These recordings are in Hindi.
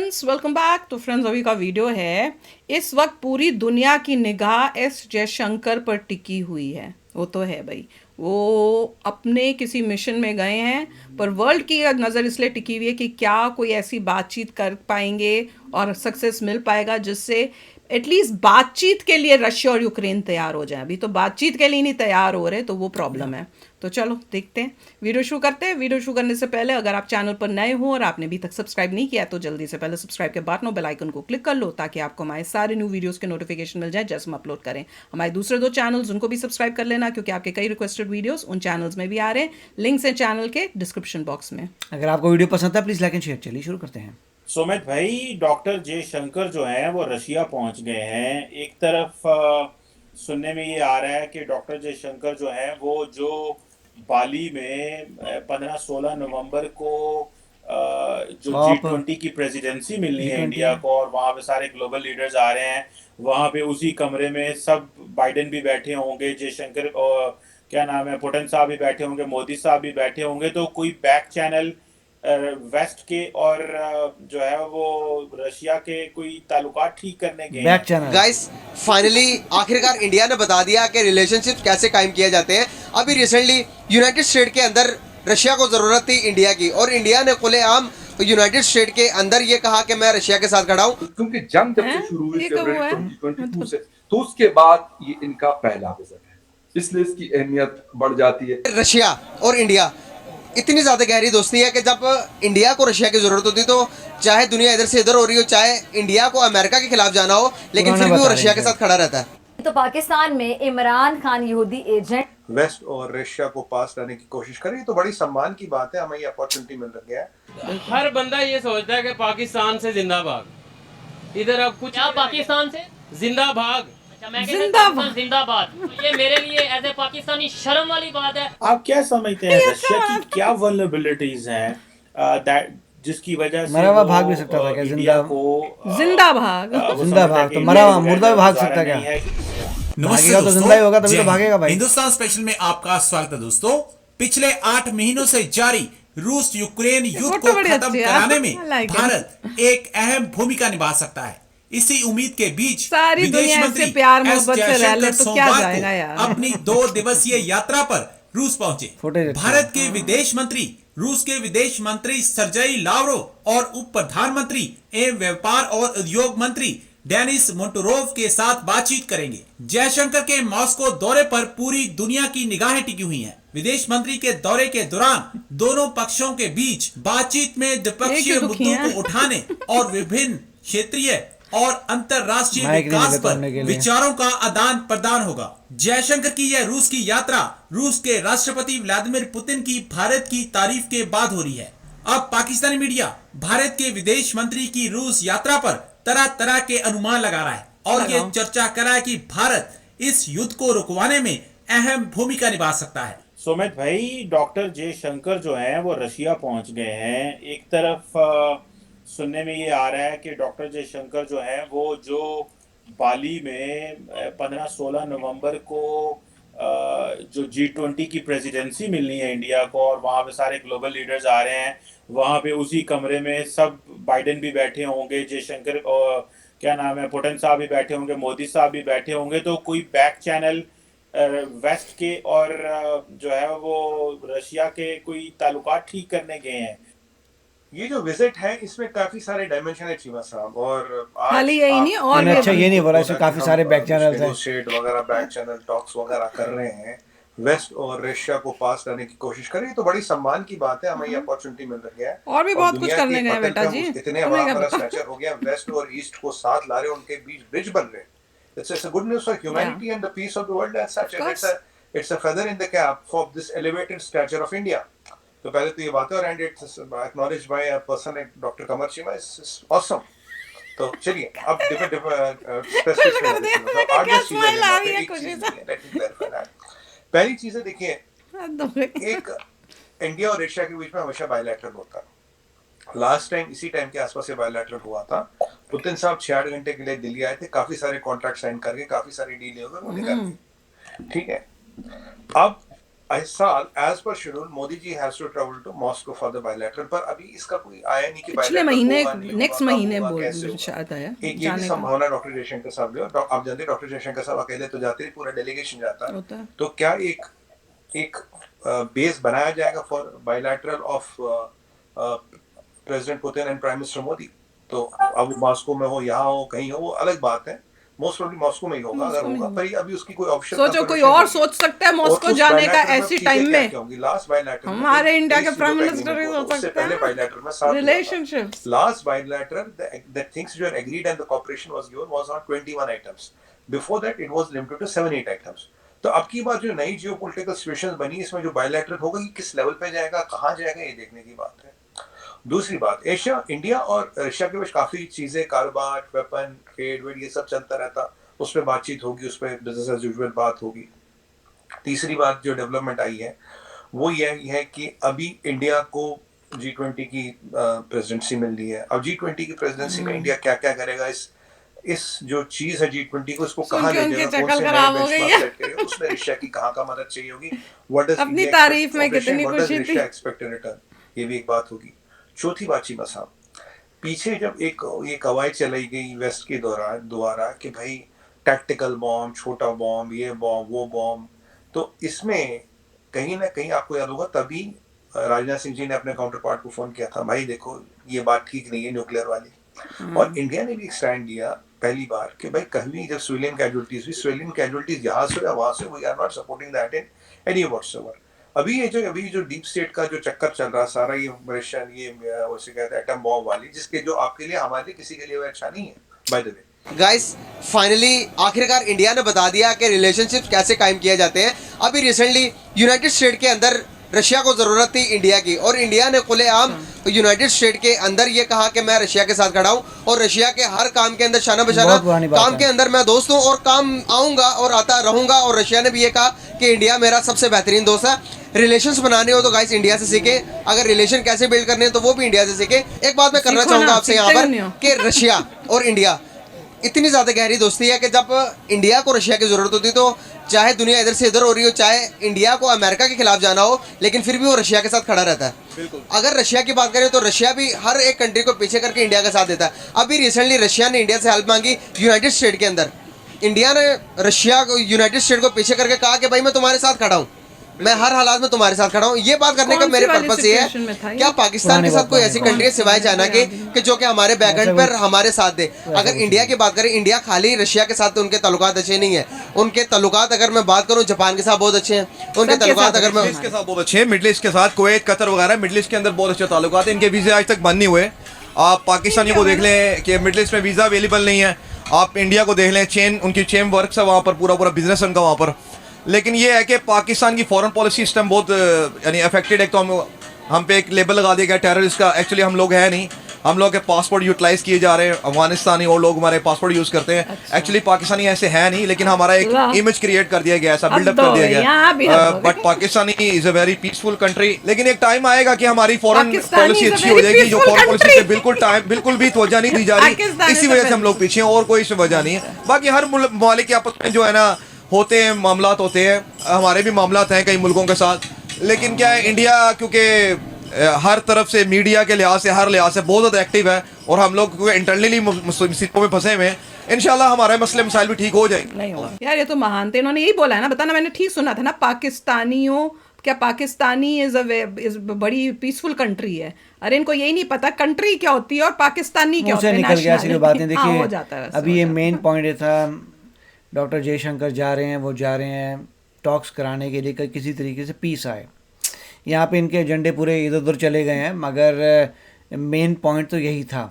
Friends, welcome back. तो फ्रेंड्स, अभी का वीडियो है, इस वक्त पूरी दुनिया की निगाह एस जयशंकर पर टिकी हुई है। वो तो है भाई, वो अपने किसी मिशन में गए हैं, पर वर्ल्ड की नज़र इसलिए टिकी हुई है कि क्या कोई ऐसी बातचीत कर पाएंगे और सक्सेस मिल पाएगा जिससे एटलीस्ट बातचीत के लिए रशिया और यूक्रेन तैयार हो जाए। अभी तो बातचीत के लिए नहीं तैयार हो रहे, तो वो प्रॉब्लम है। तो चलो देखते हैं, वीडियो शुरू करते हैं। वीडियो शुरू करने से पहले अगर आप चैनल पर नए हो और आपने अभी तक सब्सक्राइब नहीं किया तो जल्दी से पहले सब्सक्राइब के बटन और बेल आइकन को क्लिक कर लो, ताकि आपको हमारे सारे न्यू वीडियोस के नोटिफिकेशन मिल जाए जैसे हम अपलोड करें। हमारे दूसरे दो चैनल्स, उनको भी सब्सक्राइब कर लेना, क्योंकि आपके कई रिक्वेस्टेड वीडियोस उन चैनल्स में भी आ रहे हैं। लिंक्स हैं चैनल के डिस्क्रिप्शन बॉक्स में। अगर आपको वीडियो पसंद है प्लीज लाइक एंड शेयर। चलिए शुरू करते हैं। सुमित भाई, डॉक्टर जयशंकर जो हैं वो रशिया पहुंच गए हैं। एक तरफ सुनने में ये आ रहा है कि डॉक्टर जयशंकर जो हैं वो जो बाली में 15-16 नवंबर को जो आप G20 की प्रेसिडेंसी मिलनी है G20 इंडिया को, और वहाँ पे सारे ग्लोबल लीडर्स आ रहे हैं। वहाँ पे उसी कमरे में सब, बाइडेन भी बैठे होंगे, जयशंकर और क्या नाम है, पुतिन साहब भी बैठे होंगे, मोदी साहब भी बैठे होंगे। तो कोई बैक चैनल वेस्ट के और जो है वो रशिया के कोई ताल्लुकात ठीक करने गए बैक हैं। चैनल गाइस फाइनली आखिरकार इंडिया ने बता दिया कि रिलेशनशिप कैसे कायम किए जाते हैं। अभी रिसेंटली यूनाइटेड स्टेट के अंदर रशिया को ज़रूरत थी इंडिया की, और इंडिया ने खुलेआम यूनाइटेड स्टेट के अंदर ये कहा कि मैं रशिया के साथ खड़ा हूँ। क्योंकि जंग जब से हैं? शुरू हुई ये कब हुआ है? 2022 से, तो उसके बाद ये इनका पहला विजिट है, इसलिए इसकी अहमियत बढ़ जाती है। रशिया और इंडिया इतनी ज़्यादा गहरी दोस्ती है कि जब इंडिया को रशिया की ज़रूरत होती तो चाहे दुनिया इधर से इधर हो रही हो, चाहे इंडिया को अमेरिका के खिलाफ जाना हो, लेकिन पुराना फिर भी वो बता रशिया रहे के हैं। साथ खड़ा रहता है। तो पाकिस्तान में इमरान खान यहूदी एजेंट वेस्ट और रशिया को पास लाने की कोशिश करें, तो बड़ी सम्मान की बात है। हमें ये अपॉर्चुनिटी मिल रही है। हर बंदा ये सोचता है कि पाकिस्तान से जिंदाबाद। इधर अब कुछ क्या पाकिस्तान से जिंदाबाद। अच्छा, मैं कहता हूं जिंदाबाद। पाकिस्तान जिंदाबाद। तो ये मेरे लिए एज ए पाकिस्तानी शर्म वाली बात है। आप क्या समझते हैं रशिया की क्या वल्नरेबिलिटीज हैं दैट जिसकी वजह से मरा हुआ वो, भाग भी सकता था क्या? इंडिया जिंदा को जिंदा भाग। वो जिंदा समझता है भाग कि तो इंडिया मरा हुआ को मुर्दा भी भाग गुजारा सकता नहीं क्या? है। भागेगा तो जिंदा ही होगा, तभी तो भागेगा भाई। हिंदुस्तान स्पेशल में आपका स्वागत है दोस्तों। पिछले 8 महीनों से जारी रूस यूक्रेन युद्ध फोटो को बड़ी खत्म अच्छी है। कराने I में like it. भारत एक अहम भूमिका निभा सकता है। इसी उम्मीद के बीच सारी विदेश दुनिया मंत्री इससे प्यार एस मोहब्बत से रह ले जयशंकर तो क्या सोमवार जाएगा को यार। अपनी 2 दिवसीय यात्रा पर रूस पहुंचे। फुटेज अच्छा भारत के विदेश मंत्री रूस के विदेश मंत्री सर्जेई लावरोव और उप प्रधानमंत्री एवं व्यापार और उद्योग मंत्री डेनिस मोंटोरोव के साथ बातचीत करेंगे। जयशंकर के मॉस्को दौरे पर पूरी दुनिया की निगाहें टिकी हुई हैं। विदेश मंत्री के दौरे के दौरान दोनों पक्षों के बीच बातचीत में द्विपक्षीय एक ही दुखी मुद्दों हैं। को उठाने और विभिन्न क्षेत्रीय और अंतर्राष्ट्रीय माइक नहीं विकास मिले पर तोड़ने के लिए। विचारों का आदान प्रदान होगा। जयशंकर की यह रूस की यात्रा रूस के राष्ट्रपति व्लादिमीर पुतिन की भारत की तारीफ के बाद हो रही है। अब पाकिस्तानी मीडिया भारत के विदेश मंत्री की रूस यात्रा पर तरह तरह के अनुमान लगा रहा है और ये चर्चा कर रहा है कि भारत इस युद्ध को रुकवाने में अहम भूमिका निभा सकता है। सुमित भाई, डॉक्टर जयशंकर जो हैं वो रशिया पहुंच गए हैं। एक तरफ सुनने में ये आ रहा है कि डॉक्टर जयशंकर जो हैं वो जो बाली में 15-16 नवंबर को जो G20 की प्रेसिडेंसी मिलनी है इंडिया को, और वहाँ पे सारे ग्लोबल लीडर्स आ रहे हैं। वहाँ पे उसी कमरे में सब, बाइडेन भी बैठे होंगे, जयशंकर और क्या नाम है, पुतिन साहब भी बैठे होंगे, मोदी साहब भी बैठे होंगे। तो कोई बैक चैनल वेस्ट के और जो है वो रशिया के कोई ताल्लुकात ठीक करने गए हैं। ये जो विजिट है, इसमें काफी सारे डायमेंशन है चीमा साहब। और आज खाली यही नहीं, और मैंने भी अच्छा ये नहीं बोला, इसमें काफी सारे बैक चैनल्स हैं। नेगोशिएट वगैरह, बैक चैनल टॉक्स वगैरह कर रहे हैं। वेस्ट और रशिया को पास लाने की कोशिश करें, तो बड़ी सम्मान की बात है। हमें ये अपॉर्चुनिटी मिल रही है। और भी बहुत कुछ दुनिया करने की गए पतन बेटा पे जी। इतने तुम्हें क्या बड़ा पता? स्ट्रक्चर हो गया, वेस्ट और ईस्ट को साथ ला रहे हैं, उनके बीच ब्रिज बन रहे हैं। It's a good news for humanity and the peace of the world as such, and it's a feather in the cap for this elevated stature of India. तो पहले तो ये बात है, और and it's acknowledged by a person like Dr. Kamar Chima is awesome. तो चलिए अब स्पेसिफिक कर दिया मैंने, क्या smile आ रही है खुशी से। पहली चीजें देखिए, हद हो गई। एक इंडिया और रशिया के बीच में हमेशा बायलैटरल होता है। लास्ट टाइम इसी टाइम के आसपास ये बायलैटरल हुआ था। पुतिन साहब 66 घंटे के लिए दिल्ली आए थे, काफी सारे कॉन्ट्रैक्ट साइन करके, काफी सारी डील हो गए, वो निकल गई। ठीक है, अब इस साल as per schedule Modi ji has to travel to Moscow for the bilateral, पर अभी इसका कोई आया नहीं कि पिछले bilateral महीने होगा, नहीं नेक्स्ट होगा, कब महीने होगा, बोल कैसे होगा। शायद आया एक ये भी जाने का संभावना डॉक्टर जयशंकर साहब ने, और आप जानते हैं डॉक्टर जयशंकर साहब अकेले तो जाते नहीं, पूरा डेलीगेशन जाता होता है। है। तो क्या एक बेस बनाया जाएगा for bilateral of president Putin and prime minister Modi? तो अब मॉस्को में हो, यहाँ हो, कहीं हो, वो अलग बात है। मोस्ट प्रोबब्ली मॉस्को में ही होगा अगर होगा, पर ये अभी उसकी कोई ऑप्शन सोचो कोई और सोच सकता है मॉस्को जाने का ऐसी टाइम में? लास्ट बायलैटरल हमारे इंडिया के प्राइम मिनिस्टर हो सकते पहले हैं बायलैटरल में साथ relationships. last bilateral the things which were agreed and the cooperation was given was on 21 items. Before that it was limited to 7-8 items. तो अब की बात जो नई जियोपॉलिटिकल सिचुएशन बनी, इसमें जो बायलैटरल होगा ये किस लेवल पे जाएगा, कहाँ जाएगा, ये देखने की बात है। दूसरी बात, एशिया, इंडिया और रशिया के बीच काफी चीजें, कारोबार, वेपन, ट्रेड वेड, ये सब चलता रहता, उस पर बातचीत होगी, उस पर बिजनेस एज यूजुअल बात होगी। तीसरी बात जो डेवलपमेंट आई है वो ये है कि अभी इंडिया को G20 की प्रेसिडेंसी मिल रही है। अब G20 की प्रेसिडेंसी में इंडिया क्या क्या करेगा, इस जो चीज है G20 को, इसको कहाँ ले जाएगा, कौन से नए बेंचमार्क सेट करेगा, उसमें रशिया की कहाँ मदद चाहिए होगी, व्हाट डज अपनी तारीफ में कितनी खुशी थी, रशिया एक्सपेक्ट इन रिटर्न, ये भी एक बात होगी। चौथी बात चीमा साहब, पीछे जब ये कवायद चलाई गई वेस्ट के द्वारा कि भाई टैक्टिकल बॉम्ब, छोटा बॉम्ब, ये बॉम्ब, वो बॉम्ब, तो इसमें कहीं ना कहीं आपको याद होगा तभी राजनाथ सिंह जी ने अपने काउंटर पार्ट को फोन किया था, भाई देखो ये बात ठीक नहीं है न्यूक्लियर वाली। और इंडिया ने भी एक स्टैंड लिया पहली बार कि भाई कहीं जब सिविलियन कैजुअलिटीज यहाँ से या वहां से, we are not supporting that in any whatsoever. अभी जो डीप स्टेट का जो चक्कर चल रहा सारा, ये रशियन, ये वैसे कहते हैं एटम बॉम्ब वाली, जिसके जो आपके लिए, हमारे लिए, किसी के लिए वो अच्छा नहीं है by the way. Guys finally आखिरकार इंडिया ने बता दिया कि रिलेशनशिप कैसे कायम किए जाते हैं। अभी रिसेंटली यूनाइटेड स्टेट के अंदर रशिया को ज़रूरत थी इंडिया की, और इंडिया ने खुलेआम यूनाइटेड स्टेट के अंदर ये कहा कि मैं रशिया के साथ खड़ा हूँ और रशिया के हर काम के अंदर शाना बशाना काम के अंदर मैं दोस्त हूँ और काम आऊँगा और आता रहूँगा। और रशिया ने भी ये कहा कि इंडिया मेरा सबसे बेहतरीन दोस्त है। रिलेशंस बनाने हो तो गाइस इंडिया से सीखे, अगर रिलेशन कैसे बिल्ड करने हैं तो वो भी इंडिया से सीखे। एक बात मैं करना चाहूँगा आपसे यहाँ पर कि रशिया और इंडिया इतनी ज़्यादा गहरी दोस्ती है कि जब इंडिया को रशिया की ज़रूरत होती तो चाहे दुनिया इधर से इधर हो रही हो, चाहे इंडिया को अमेरिका के खिलाफ जाना हो, लेकिन फिर भी वो रशिया के साथ खड़ा रहता है। बिल्कुल। अगर रशिया की बात करें तो रशिया भी हर एक कंट्री को पीछे करके इंडिया का साथ देता है। अभी रिसेंटली रशिया ने इंडिया से हेल्प मांगी यूनाइटेड स्टेट के अंदर, इंडिया ने रशिया को, यूनाइटेड स्टेट को पीछे करके कहा कि भाई मैं तुम्हारे साथ खड़ा हूँ, मैं हर हालात में तुम्हारे साथ खड़ा हूँ। ये बात करने का मेरे पर्पस ये है, क्या पाकिस्तान के साथ कोई ऐसी कंट्री है सिवाय चाइना के कि जो कि हमारे बैकएंड पर हमारे साथ दे। अगर इंडिया की बात करें, इंडिया खाली रशिया के साथ उनके ताल्लुकात अच्छे नहीं है, उनके ताल्लुकात अगर मैं बात करूँ जापान के साथ बहुत अच्छे हैं, उनके ताल्लुकात अगर मैं के साथ बहुत अच्छे हैं, मिडिल ईस्ट के साथ कुवैत, कतर वगैरह मिडिल ईस्ट के अंदर बहुत अच्छे ताल्लुकात हैं। इनके वीज़े आज तक बंद नहीं हुए। आप पाकिस्तानियों को देख लें कि मिडिल ईस्ट में वीज़ा अवेलेबल नहीं है। आप इंडिया को देख लें, उनकी चेन वर्क है वहाँ पर, पूरा बिजनेस उनका वहाँ पर। लेकिन ये है कि पाकिस्तान की फॉरेन पॉलिसी इस टाइम बहुत यानी अफेक्टेड है। तो हम पे एक लेबल लगा दिया गया टेररिस्ट का। एक्चुअली हम लोग है नहीं, हम लोग के पासपोर्ट यूटिलाइज किए जा रहे हैं। अफगानिस्तानी और लोग हमारे पासपोर्ट यूज़ करते हैं। एक्चुअली पाकिस्तानी ऐसे है नहीं, लेकिन हमारा एक इमेज क्रिएट कर दिया गया, ऐसा बिल्डअप कर दिया गया। But Pakistani is a very peaceful country. लेकिन एक टाइम आएगा कि हमारी फॉरेन पॉलिसी अच्छी हो जाएगी। जो फॉरेन पॉलिसी पे बिल्कुल भी तवज्जो नहीं दी जा रही, इसी वजह से हम लोग पीछे हैं, और कोई इसमें वजह नहीं है। बाकी हर ममालिक के आपस में जो है ना होते हैं मामलात होते हैं, हमारे भी मामलात हैं कई मुल्कों के साथ। लेकिन क्या है, इंडिया क्योंकि हर तरफ से मीडिया के लिहाज से, हर लिहाज से बहुत ज़्यादा एक्टिव है, और हम लोग इंटरनली मुसीबतों में फंसे हुए हैं। इंशाल्लाह हमारे मसले मसाइल भी ठीक हो जाएंगे। नहीं होगा यार, ये तो महान थे, इन्होंने यही बोला है ना, बताना मैंने ठीक सुना था ना, पाकिस्तानियों, क्या पाकिस्तानी इज बड़ी पीसफुल कंट्री है। अरे इनको यही नहीं पता कंट्री क्या होती है और पाकिस्तानी क्या होता है। निकल गया ऐसी बातें। देखिए अभी ये मेन पॉइंट ये था, डॉक्टर जयशंकर जा रहे हैं, वो जा रहे हैं टॉक्स कराने के लिए कि किसी तरीके से पीस आए। यहाँ पे इनके एजेंडे पूरे इधर उधर चले गए हैं, मगर मेन पॉइंट तो यही था।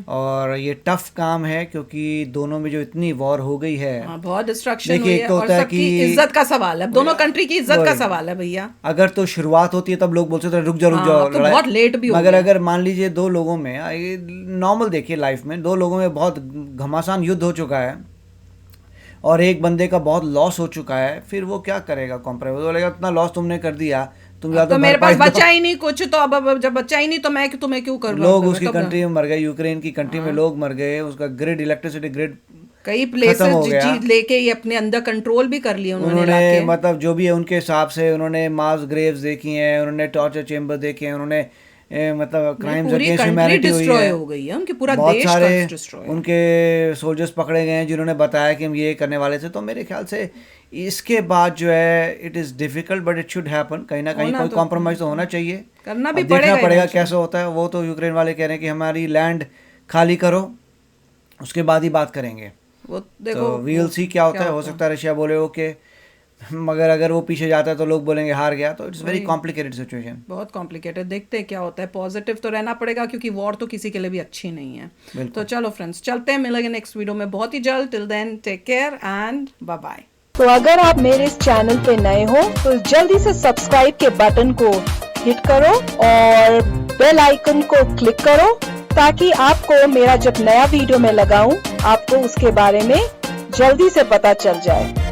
और ये टफ काम है क्योंकि दोनों में जो इतनी वॉर हो गई है, बहुत डिस्ट्रक्शन हुई है, और सबकी इज्जत का सवाल है, दोनों कंट्री की इज्जत का सवाल है भैया। अगर तो शुरुआत होती है तब लोग बोलते थे रुक जाओ, तो बहुत लेट भी हो मगर अगर मान लीजिए दो लोगों में, नॉर्मल देखिए लाइफ में, दो लोगों में बहुत घमासान युद्ध हो चुका है और एक बंदे का बहुत लॉस हो चुका है, फिर वो क्या करेगा? कॉम्प्रोमाइज बोलेगा इतना लॉस तुमने कर दिया, तुम तो मेरे पास बचा ही नहीं कुछ, तो अब जब बचा ही नहीं तो मैं तुम्हें क्यों करूँ? लोग उसकी कंट्री में मर गए, यूक्रेन की कंट्री में लोग मर गए, उसका ग्रिड, इलेक्ट्रिसिटी ग्रिड कई खत्म प्लेसेस हो गया। लेके ये अपने अंदर कंट्रोल भी कर लिया उन्होंने उन्होंने लाके। मतलब जो भी है उनके हिसाब से उन्होंने मास ग्रेव्स देखी हैं, उन्होंने टॉर्चर चेम्बर देखे हैं, उन्होंने मतलब क्राइम्स पूरी अगेंस्ट कंट्री ह्यूमैनिटी हुई डिस्ट्रॉय है। हो गई है, उनके पूरा बहुत देश सारे डिस्ट्रॉय। उनके सोल्जर्स पकड़े गए हैं जिन्होंने बताया कि हम ये करने वाले थे। तो मेरे ख्याल से इसके बाद जो है it is difficult but it should happen. कहीं ना कहीं कोई कॉम्प्रोमाइज़ तो होना चाहिए, करना भी अब देखना पड़ेगा eventually। कैसे होता है। वो तो यूक्रेन वाले कह रहे हैं कि हमारी लैंड खाली करो, उसके बाद ही बात करेंगे। वो देखो तो वी विल सी क्या होता है। हो सकता है रशिया बोले ओके, मगर अगर वो पीछे जाता है तो लोग बोलेंगे हार गया। तो इट्स वेरी कॉम्प्लिकेटेड सिचुएशन, बहुत कॉम्प्लिकेटेड। देखते हैं क्या होता है। पॉजिटिव तो रहना पड़ेगा क्योंकि वॉर तो किसी के लिए भी अच्छी नहीं है। तो चलो फ्रेंड्स, चलते हैं, मिलेंगे नेक्स्ट वीडियो में बहुत ही जल्द। Till then take care and bye bye. तो अगर आप मेरे इस चैनल पे नए हो तो जल्दी से सब्सक्राइब के बटन को हिट करो और बेल आइकन को क्लिक करो ताकि आपको मेरा जब नया वीडियो मैं लगाऊं आपको उसके बारे में जल्दी से पता चल जाए।